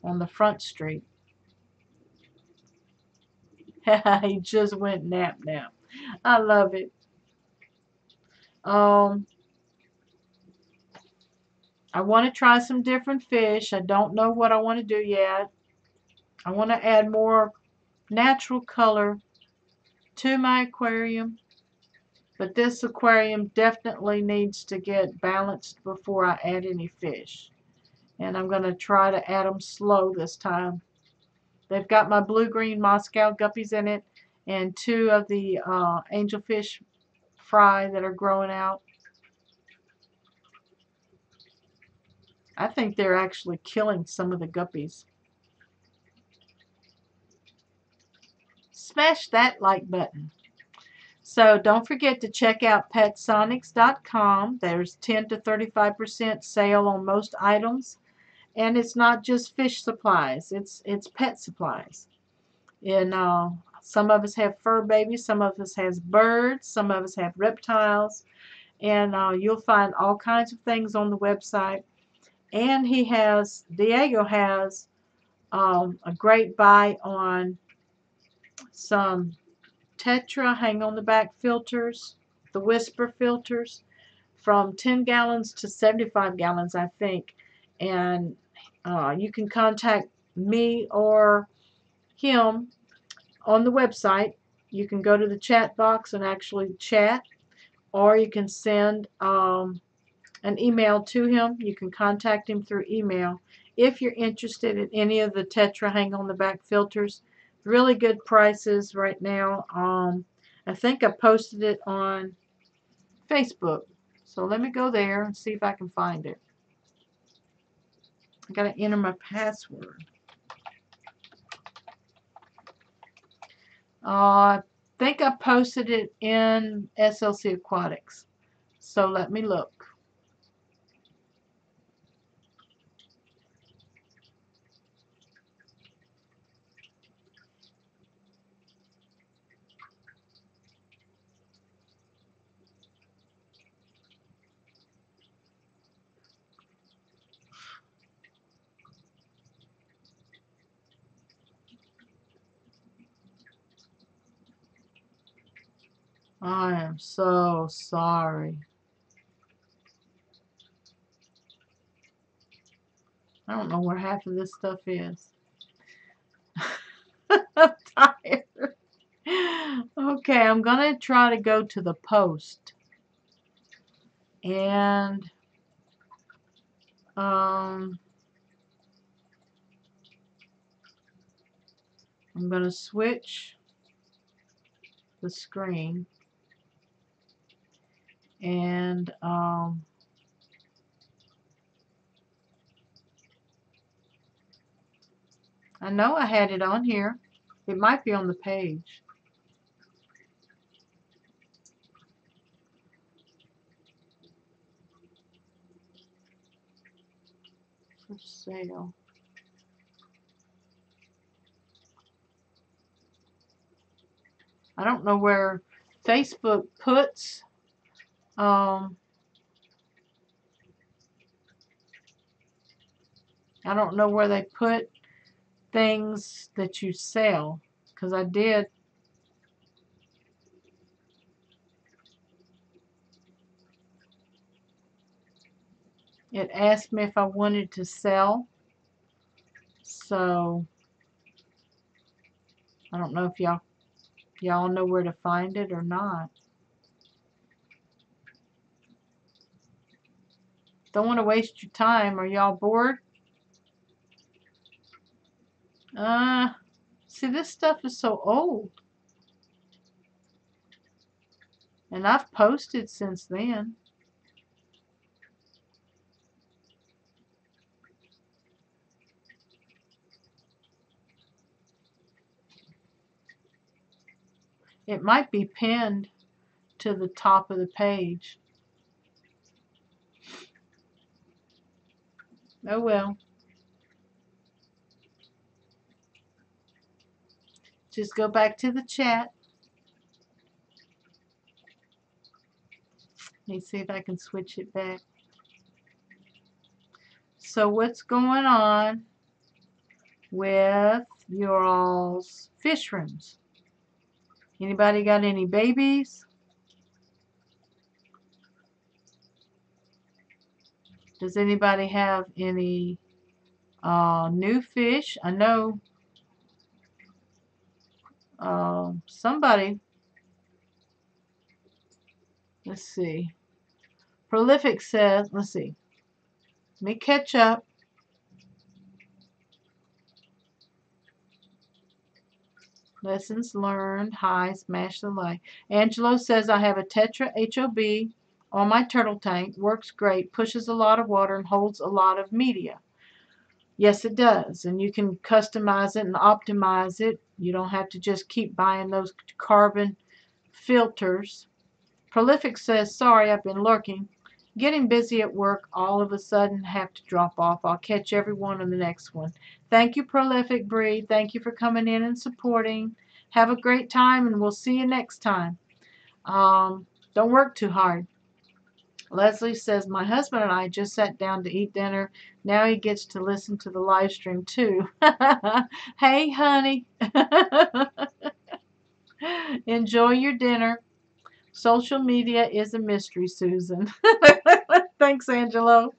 on the front street. He just went nap. I love it. I want to try some different fish. I don't know what I want to do yet. I want to add more natural color to my aquarium. But this aquarium definitely needs to get balanced before I add any fish. And I'm going to try to add them slow this time. They've got my blue-green Moscow guppies in it and 2 of the angelfish fry that are growing out. I think they're actually killing some of the guppies. Smash that like button. So don't forget to check out petsonics.com. There's 10 to 35% sale on most items. And it's not just fish supplies, it's pet supplies. And some of us have fur babies, some of us has birds, some of us have reptiles. And you'll find all kinds of things on the website. And Diego has a great buy on some Tetra hang on the back filters, the Whisper filters, from 10 gallons to 75 gallons, I think. And you can contact me or him on the website. You can go to the chat box and actually chat, or you can send an email to him. You can contact him through email if you're interested in any of the Tetra hang on the back filters. Really good prices right now. I think I posted it on Facebook. So let me go there and see if I can find it. I gotta enter my password. I think I posted it in SLC Aquatics. So let me look. I am so sorry. I don't know where half of this stuff is. I'm tired. Okay, I'm going to try to go to the post. And I'm going to switch the screen. And I know I had it on here. It might be on the page. For sale. I don't know where Facebook puts I don't know where they put things that you sell, because I did. It asked me if I wanted to sell, so I don't know if y'all know where to find it or not. Don't want to waste your time. Are y'all bored? See, this stuff is so old. And I've posted since then. It might be pinned to the top of the page. Oh well. Just go back to the chat. Let me see if I can switch it back. So what's going on with your all's fish rooms? Anybody got any babies? Does anybody have any new fish? I know somebody, let's see. Prolific says, let's see. Let me catch up. Lessons learned. Hi, smash the like. Angelo says, I have a Tetra HOB on my turtle tank. Works great. Pushes a lot of water and holds a lot of media. Yes, it does. And you can customize it and optimize it. You don't have to just keep buying those carbon filters. Prolific says, sorry, I've been lurking. Getting busy at work, all of a sudden have to drop off. I'll catch everyone on the next one. Thank you, Prolific Breed. Thank you for coming in and supporting. Have a great time, and we'll see you next time. Don't work too hard. Leslie says, my husband and I just sat down to eat dinner. Now he gets to listen to the live stream too. Hey, honey. Enjoy your dinner. Social media is a mystery, Susan. Thanks, Angelo.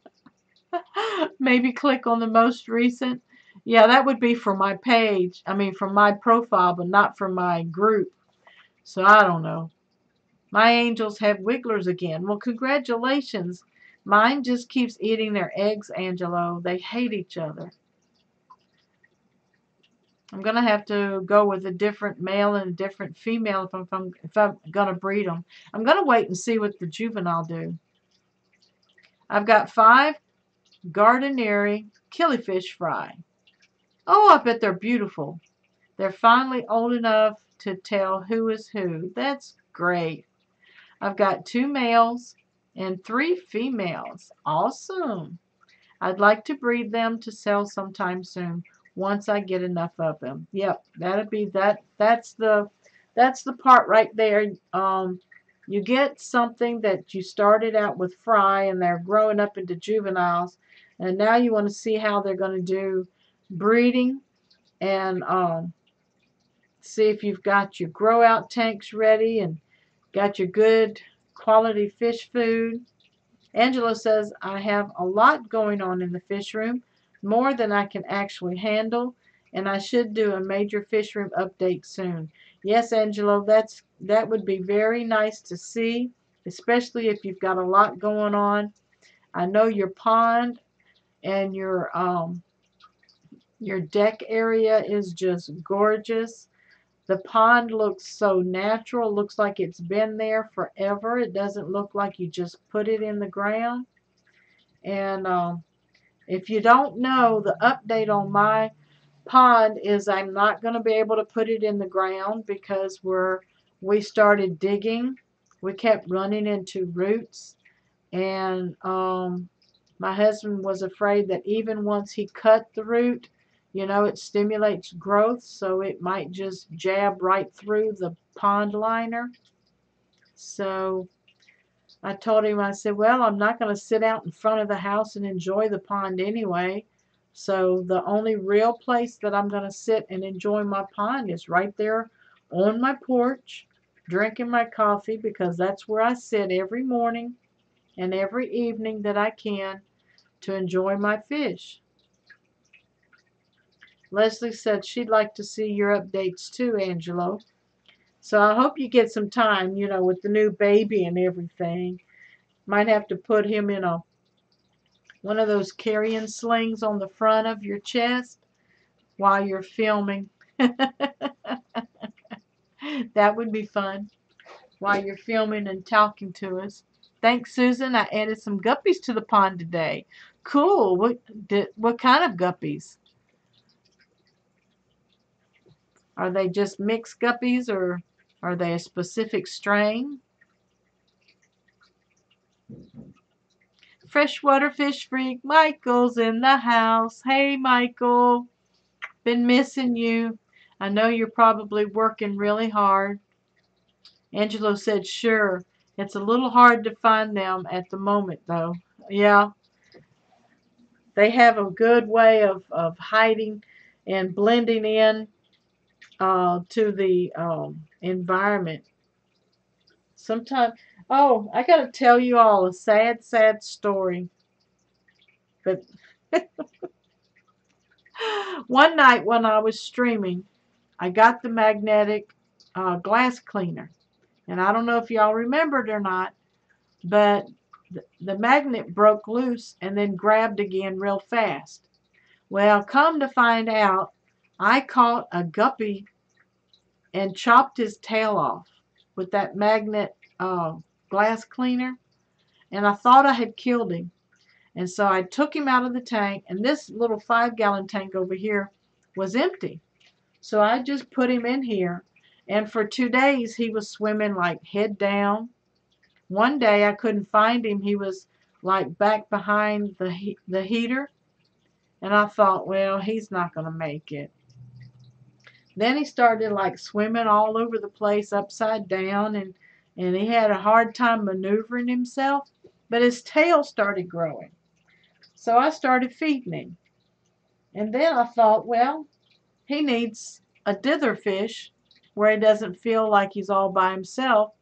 Maybe click on the most recent. Yeah, that would be for my page. I mean, for my profile, but not for my group. So I don't know. My angels have wigglers again. Well, congratulations. Mine just keeps eating their eggs, Angelo. They hate each other. I'm going to have to go with a different male and a different female if I'm going to breed them. I'm going to wait and see what the juvenile do. I've got 5 Gardenieri killifish fry. Oh, I bet they're beautiful. They're finally old enough to tell who is who. That's great. I've got 2 males and 3 females. Awesome. I'd like to breed them to sell sometime soon once I get enough of them. Yep, that'd be that. That's the part right there. You get something that you started out with fry and they're growing up into juveniles, and now you want to see how they're going to do breeding and see if you've got your grow out tanks ready and got your good quality fish food. Angela says, I have a lot going on in the fish room, more than I can actually handle, and I should do a major fish room update soon. Yes, Angelo, that would be very nice to see, especially if you've got a lot going on. I know your pond and your deck area is just gorgeous. The pond looks so natural. Looks like it's been there forever. It doesn't look like you just put it in the ground. And if you don't know, the update on my pond is I'm not going to be able to put it in the ground because we started digging. We kept running into roots. And my husband was afraid that even once he cut the root, you know, it stimulates growth, so it might just jab right through the pond liner. So I told him, I said, well, I'm not going to sit out in front of the house and enjoy the pond anyway. So the only real place that I'm going to sit and enjoy my pond is right there on my porch, drinking my coffee, because that's where I sit every morning and every evening that I can to enjoy my fish. Leslie said she'd like to see your updates too, Angelo. So I hope you get some time, you know, with the new baby and everything. Might have to put him in one of those carrying slings on the front of your chest while you're filming. That would be fun while you're filming and talking to us. Thanks, Susan. I added some guppies to the pond today. Cool. What kind of guppies? Are they just mixed guppies, or are they a specific strain? Freshwater fish freak Michael's in the house. Hey, Michael. Been missing you. I know you're probably working really hard. Angelo said, sure. It's a little hard to find them at the moment, though. Yeah, they have a good way of hiding and blending in to the environment. Sometimes, oh, I got to tell you all a sad, sad story. But one night when I was streaming, I got the magnetic glass cleaner. And I don't know if y'all remembered or not, but the magnet broke loose and then grabbed again real fast. Well, come to find out, I caught a guppy and chopped his tail off with that magnet glass cleaner, and I thought I had killed him. And so I took him out of the tank, and this little 5-gallon tank over here was empty. So I just put him in here, and for 2 days he was swimming like head down. One day I couldn't find him. He was like back behind the heater, and I thought, well, he's not going to make it. Then he started like swimming all over the place upside down, and he had a hard time maneuvering himself, but his tail started growing. So I started feeding him. And then I thought, well, he needs a dither fish where he doesn't feel like he's all by himself.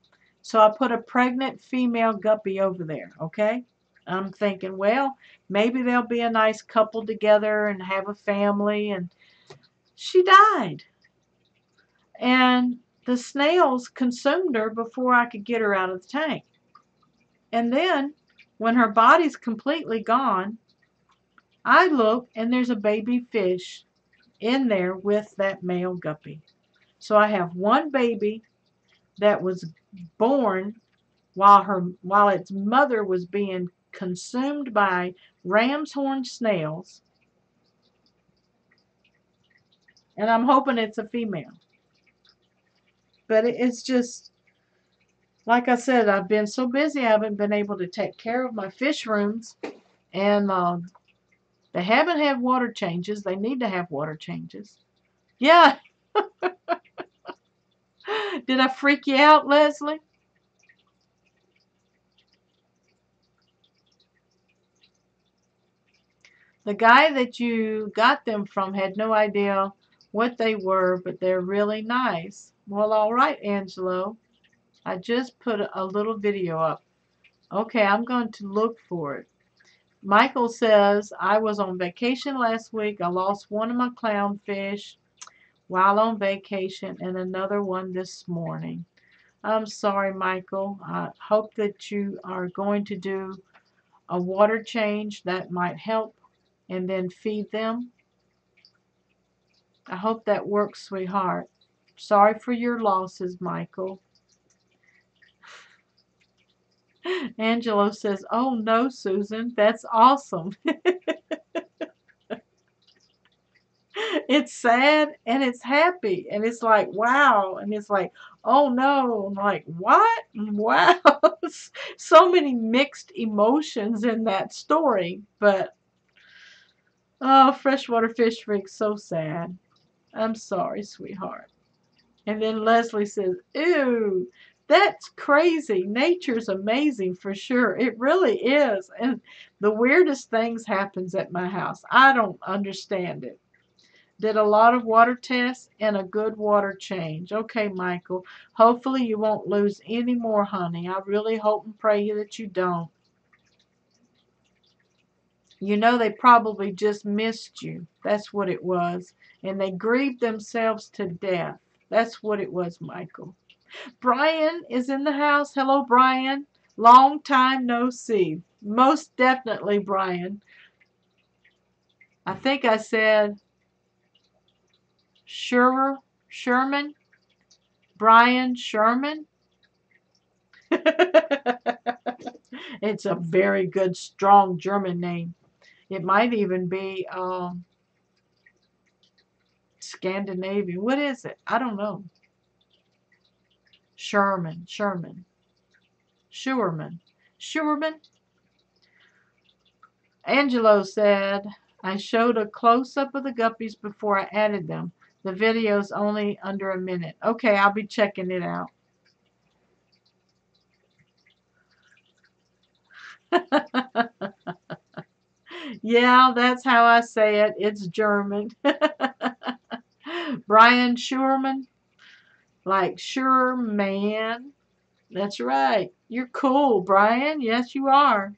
So I put a pregnant female guppy over there, okay? I'm thinking, well, maybe they'll be a nice couple together and have a family. And she died. And the snails consumed her before I could get her out of the tank. And then, when her body's completely gone, I look and there's a baby fish in there with that male guppy. So I have one baby that was born while its mother was being consumed by ram's horn snails, and I'm hoping it's a female. But it's just, like I said, I've been so busy I haven't been able to take care of my fish rooms, and they haven't had water changes. They need to have water changes. Yeah. Did I freak you out, Leslie? The guy that you got them from had no idea what they were, but they're really nice. Well, all right, Angelo. I just put a little video up. Okay, I'm going to look for it. Michael says, I was on vacation last week. I lost one of my clownfish while on vacation and another one this morning. I'm sorry, Michael. I hope that you are going to do a water change that might help and then feed them. I hope that works, sweetheart. Sorry for your losses, Michael. Angelo says, oh no, Susan, that's awesome. It's sad and it's happy and it's like, wow. And it's like, oh no. I'm like, what? Wow. So many mixed emotions in that story. But, oh, freshwater fish freak, so sad. I'm sorry, sweetheart. And then Leslie says, ew, that's crazy. Nature's amazing for sure. It really is. And the weirdest things happens at my house. I don't understand it. Did a lot of water tests and a good water change. Okay, Michael. Hopefully you won't lose any more, honey. I really hope and pray that you don't. You know, they probably just missed you. That's what it was. And they grieved themselves to death. That's what it was, Michael. Brian is in the house. Hello, Brian. Long time no see. Most definitely, Brian. I think I said Sherman. Brian Sherman. It's a very good, strong German name. It might even be Scandinavian. What is it? I don't know. Sherman. Schuerman. Angelo said, I showed a close-up of the guppies before I added them. The video's only under a minute. Okay, I'll be checking it out. Yeah, that's how I say it. It's German. Brian Schurman, like sure man. That's right. You're cool, Brian. Yes, you are.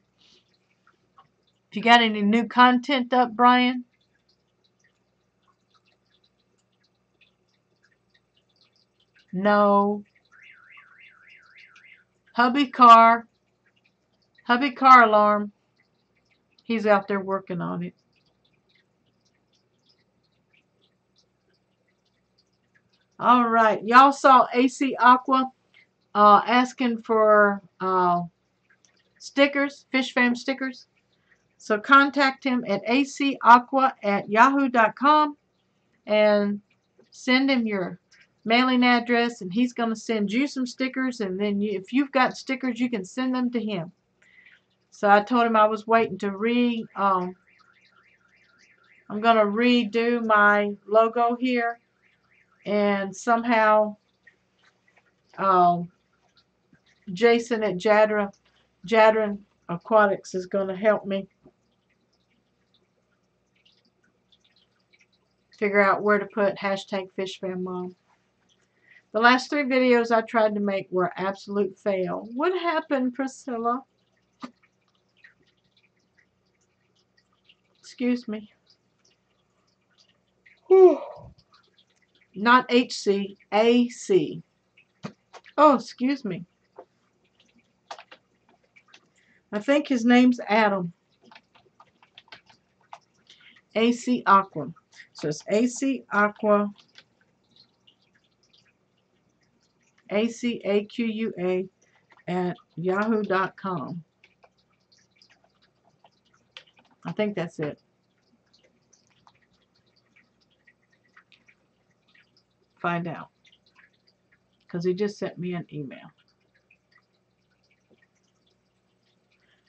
If you got any new content up, Brian? No. Hubby car alarm. He's out there working on it. All right. Y'all saw AC Aqua asking for stickers, FISHFAM stickers. So contact him at acaqua@yahoo.com and send him your mailing address, and he's going to send you some stickers, and then if you've got stickers, you can send them to him. So I told him I was waiting to I'm going to redo my logo here, and somehow Jason at Jadron Aquatics is going to help me figure out where to put hashtag FishFamMom. The last 3 videos I tried to make were absolute fail. What happened, Priscilla? Excuse me. Whew. Not HC, AC. Oh, excuse me. I think his name's Adam. AC Aqua. So it's AC Aqua, ACAQUA at yahoo.com. I think that's it. Find out. Because he just sent me an email.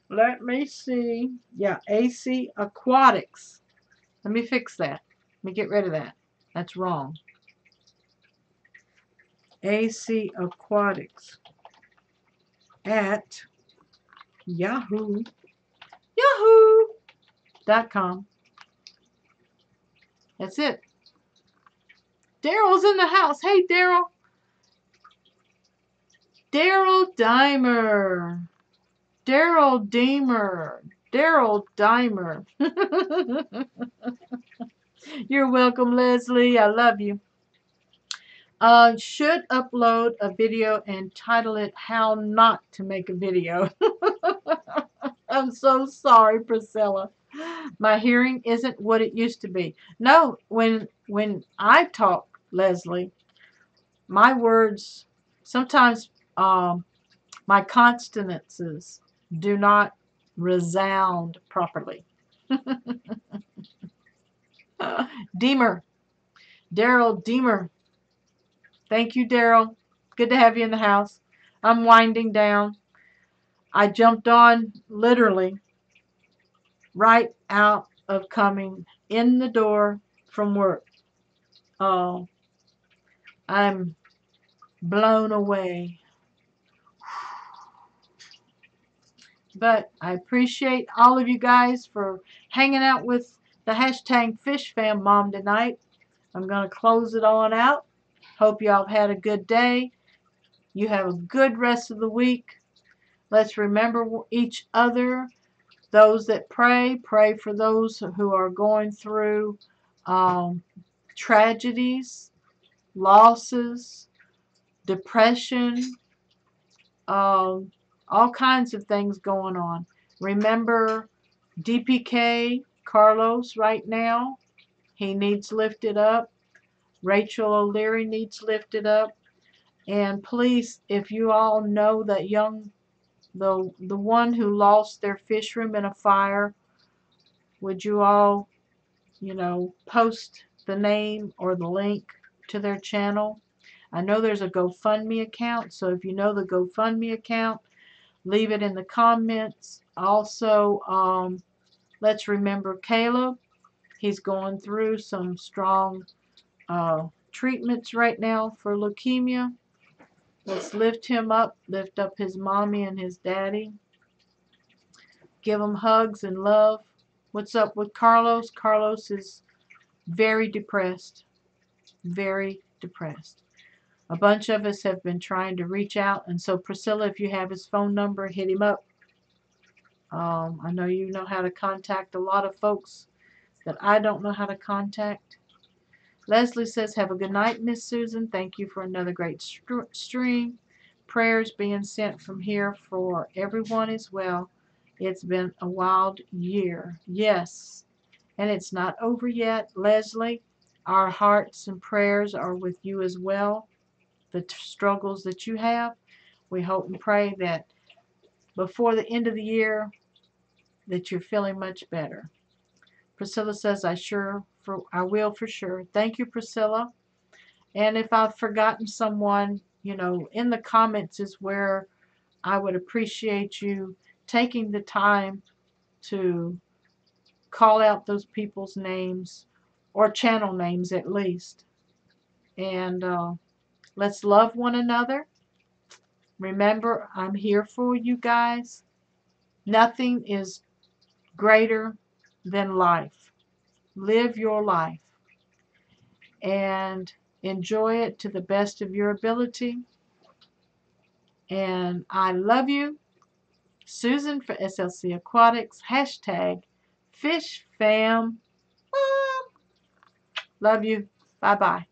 Let me see. Yeah, AC Aquatics. Let me fix that. Let me get rid of that. That's wrong. AC Aquatics at yahoo.com. That's it. Daryl's in the house. Hey, Daryl. Daryl Dimer. Daryl Deemer. Daryl Dimer. You're welcome, Leslie. I love you. Should upload a video and title it How Not to Make a Video. I'm so sorry, Priscilla. My hearing isn't what it used to be. No, when I talk, Leslie, my words, sometimes my consonants do not resound properly. Deemer. Daryl Deemer. Thank you, Daryl. Good to have you in the house. I'm winding down. I jumped on literally right out of coming in the door from work. Oh, I'm blown away. But I appreciate all of you guys for hanging out with the hashtag FishFamMom tonight. I'm going to close it on out. Hope y'all have had a good day. You have a good rest of the week. Let's remember each other. Those that pray for those who are going through tragedies, losses, depression, all kinds of things going on. Remember DPK Carlos right now. He needs lifted up. Rachel O'Leary needs lifted up. And please, if you all know that the one who lost their fish room in a fire, would you all, post the name or the link to their channel? I know there's a GoFundMe account, so if you know the GoFundMe account, leave it in the comments. Also, Let's remember Caleb. He's going through some strong treatments right now for leukemia. Let's lift him up, lift up his mommy and his daddy. Give them hugs and love. What's up with Carlos? Carlos is very depressed. Very depressed. A bunch of us have been trying to reach out, and so Priscilla, if you have his phone number, hit him up. I know you know how to contact a lot of folks that I don't know how to contact. Leslie says, have a good night, Miss Susan. Thank you for another great stream. Prayers being sent from here for everyone as well. It's been a wild year. Yes, and it's not over yet. Leslie, our hearts and prayers are with you as well. The struggles that you have, we hope and pray that before the end of the year that you're feeling much better. Priscilla says, I will for sure. Thank you, Priscilla. And if I've forgotten someone, you know, in the comments is where I would appreciate you taking the time to call out those people's names, or channel names at least. And let's love one another. Remember, I'm here for you guys. Nothing is greater than life. Live your life and enjoy it to the best of your ability. And I love you. Susan for SLC Aquatics. Hashtag FISHFAM. Love you. Bye-bye.